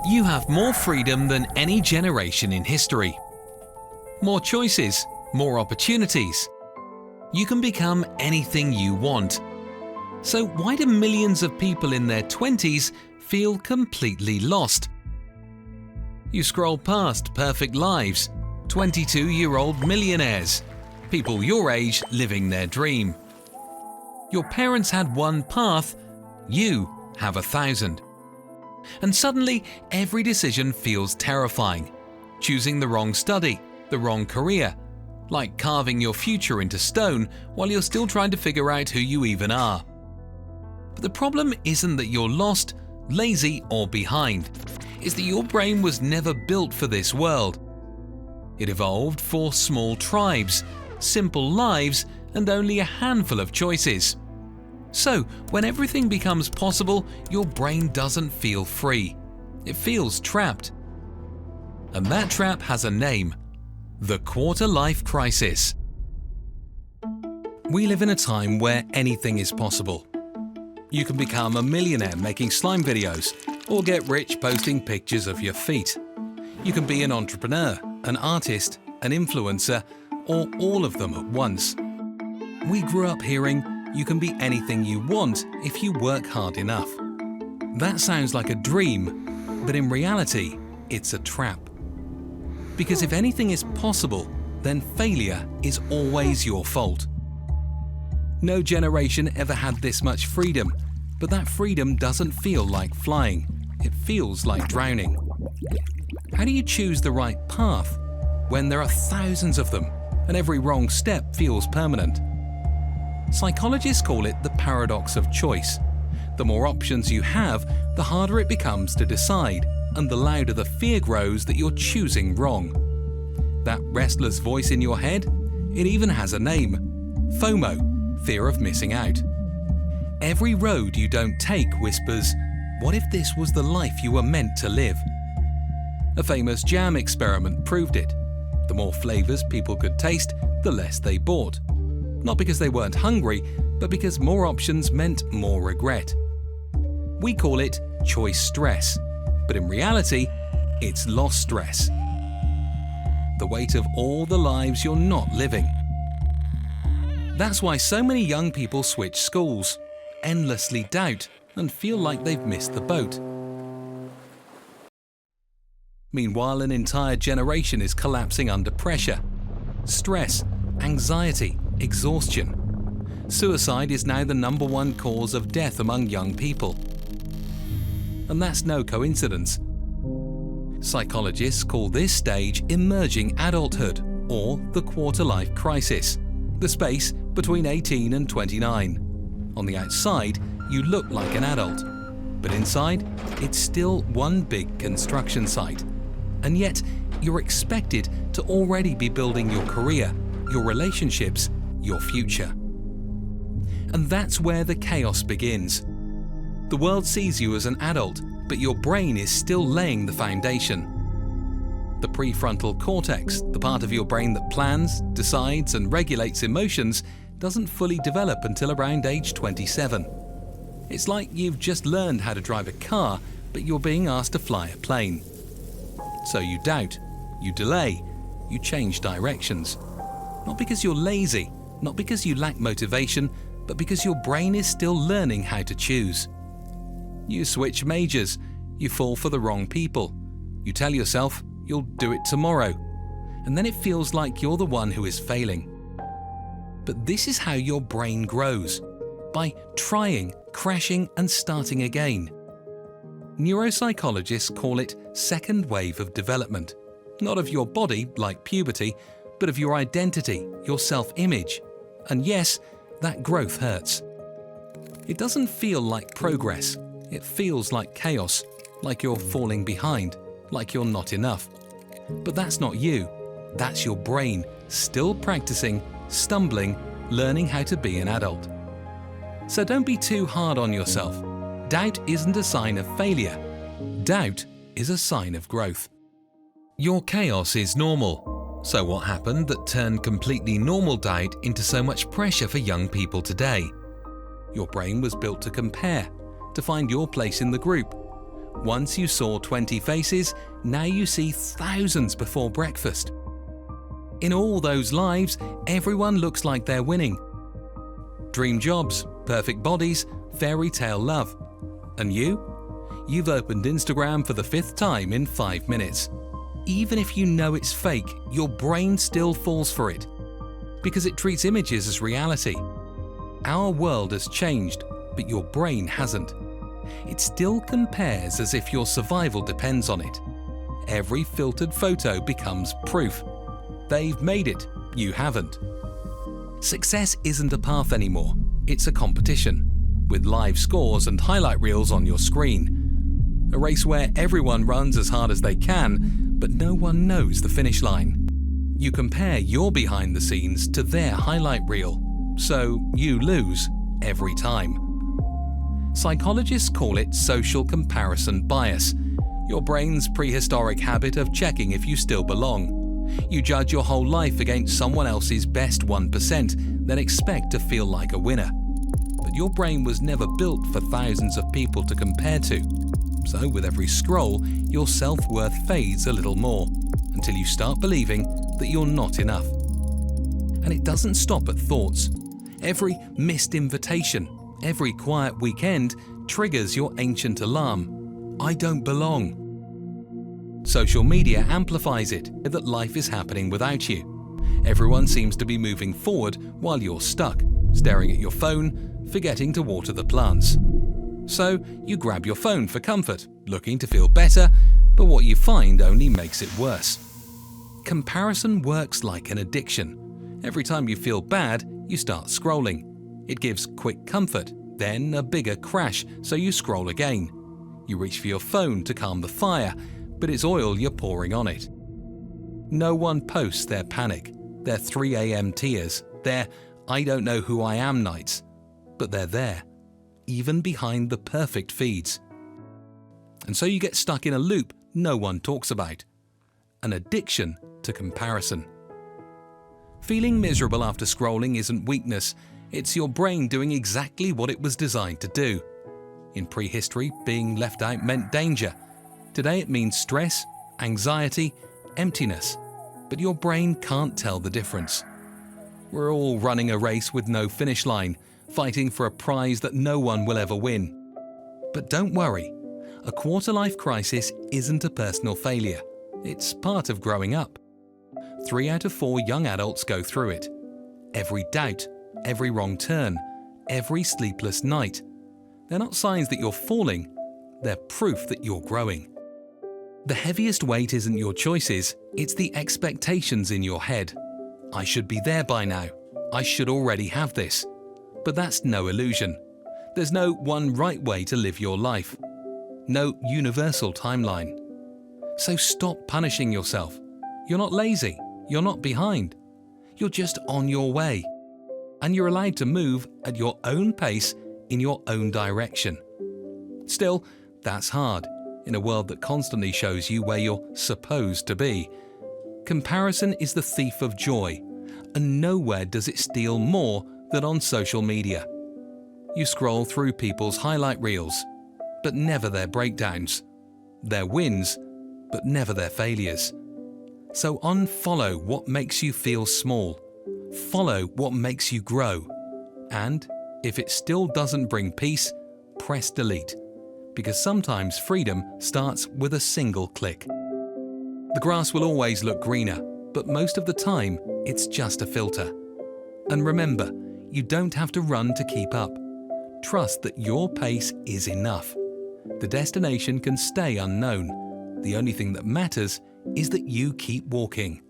You have more freedom than any generation in history. More choices, more opportunities. You can become anything you want. So why do millions of people in their 20s feel completely lost? You scroll past perfect lives, 22-year-old millionaires, people your age living their dream. Your parents had one path, you have 1,000. And suddenly, every decision feels terrifying. Choosing the wrong study, the wrong career, like carving your future into stone while you're still trying to figure out who you even are. But the problem isn't that you're lost, lazy, or behind. It's that your brain was never built for this world. It evolved for small tribes, simple lives, and only a handful of choices. So, when everything becomes possible, your brain doesn't feel free. It feels trapped. And that trap has a name: the quarter-life crisis. We live in a time where anything is possible. You can become a millionaire making slime videos, or get rich posting pictures of your feet. You can be an entrepreneur, an artist, an influencer, or all of them at once. We grew up hearing, you can be anything you want if you work hard enough. That sounds like a dream, but in reality, it's a trap. Because if anything is possible, then failure is always your fault. No generation ever had this much freedom, but that freedom doesn't feel like flying. It feels like drowning. How do you choose the right path when there are thousands of them and every wrong step feels permanent? Psychologists call it the paradox of choice. The more options you have, the harder it becomes to decide, and the louder the fear grows that you're choosing wrong. That restless voice in your head? It even has a name: FOMO, fear of missing out. Every road you don't take whispers, what if this was the life you were meant to live? A famous jam experiment proved it. The more flavors people could taste, the less they bought. Not because they weren't hungry, but because more options meant more regret. We call it choice stress, but in reality, it's loss stress. The weight of all the lives you're not living. That's why so many young people switch schools, endlessly doubt, and feel like they've missed the boat. Meanwhile, an entire generation is collapsing under pressure. Stress, anxiety, exhaustion. Suicide is now the #1 cause of death among young people. And that's no coincidence. Psychologists call this stage emerging adulthood, or the quarter-life crisis, the space between 18 and 29. On the outside, you look like an adult, but inside, it's still one big construction site. And yet, you're expected to already be building your career, your relationships, your future. And that's where the chaos begins. The world sees you as an adult, but your brain is still laying the foundation. The prefrontal cortex, the part of your brain that plans, decides, and regulates emotions, doesn't fully develop until around age 27. It's like you've just learned how to drive a car, but you're being asked to fly a plane. So you doubt, you delay, you change directions. Not because you're lazy, not because you lack motivation, but because your brain is still learning how to choose. You switch majors, you fall for the wrong people. You tell yourself you'll do it tomorrow, and then it feels like you're the one who is failing. But this is how your brain grows, by trying, crashing, and starting again. Neuropsychologists call it second wave of development, not of your body like puberty, but of your identity, your self-image. And yes, that growth hurts. It doesn't feel like progress. It feels like chaos, like you're falling behind, like you're not enough. But that's not you. That's your brain, still practicing, stumbling, learning how to be an adult. So don't be too hard on yourself. Doubt isn't a sign of failure. Doubt is a sign of growth. Your chaos is normal. So what happened that turned completely normal doubt into so much pressure for young people today? Your brain was built to compare, to find your place in the group. Once you saw 20 faces, now you see thousands before breakfast. In all those lives, everyone looks like they're winning. Dream jobs, perfect bodies, fairy tale love. And you? You've opened Instagram for the 5th time in 5 minutes. Even if you know it's fake, your brain still falls for it, because it treats images as reality. Our world has changed, but your brain hasn't. It still compares as if your survival depends on it. Every filtered photo becomes proof. They've made it, you haven't. Success isn't a path anymore, it's a competition, with live scores and highlight reels on your screen. A race where everyone runs as hard as they can, but no one knows the finish line. You compare your behind the scenes to their highlight reel, so you lose every time. Psychologists call it social comparison bias, your brain's prehistoric habit of checking if you still belong. You judge your whole life against someone else's best 1%, then expect to feel like a winner. But your brain was never built for thousands of people to compare to. So with every scroll, your self-worth fades a little more, until you start believing that you're not enough. And it doesn't stop at thoughts. Every missed invitation, every quiet weekend triggers your ancient alarm. I don't belong. Social media amplifies it, that life is happening without you. Everyone seems to be moving forward while you're stuck, staring at your phone, forgetting to water the plants. So you grab your phone for comfort, looking to feel better, but what you find only makes it worse. Comparison works like an addiction. Every time you feel bad, you start scrolling. It gives quick comfort, then a bigger crash, so you scroll again. You reach for your phone to calm the fire, but it's oil you're pouring on it. No one posts their panic, their 3 a.m. tears, their I don't know who I am nights, but they're there, even behind the perfect feeds. And so you get stuck in a loop no one talks about, an addiction to comparison. Feeling miserable after scrolling isn't weakness, it's your brain doing exactly what it was designed to do. In prehistory, being left out meant danger. Today it means stress, anxiety, emptiness, but your brain can't tell the difference. We're all running a race with no finish line, fighting for a prize that no one will ever win. But don't worry, a quarter-life crisis isn't a personal failure. It's part of growing up. 3 out of 4 young adults go through it. Every doubt, every wrong turn, every sleepless night. They're not signs that you're falling, they're proof that you're growing. The heaviest weight isn't your choices, it's the expectations in your head. I should be there by now. I should already have this. But that's no illusion. There's no one right way to live your life. No universal timeline. So stop punishing yourself. You're not lazy. You're not behind. You're just on your way. And you're allowed to move at your own pace in your own direction. Still, that's hard in a world that constantly shows you where you're supposed to be. Comparison is the thief of joy, and nowhere does it steal more than on social media. You scroll through people's highlight reels, but never their breakdowns, their wins, but never their failures. So unfollow what makes you feel small, follow what makes you grow, and if it still doesn't bring peace, press delete, because sometimes freedom starts with a single click. The grass will always look greener, but most of the time, it's just a filter. And remember, you don't have to run to keep up. Trust that your pace is enough. The destination can stay unknown. The only thing that matters is that you keep walking.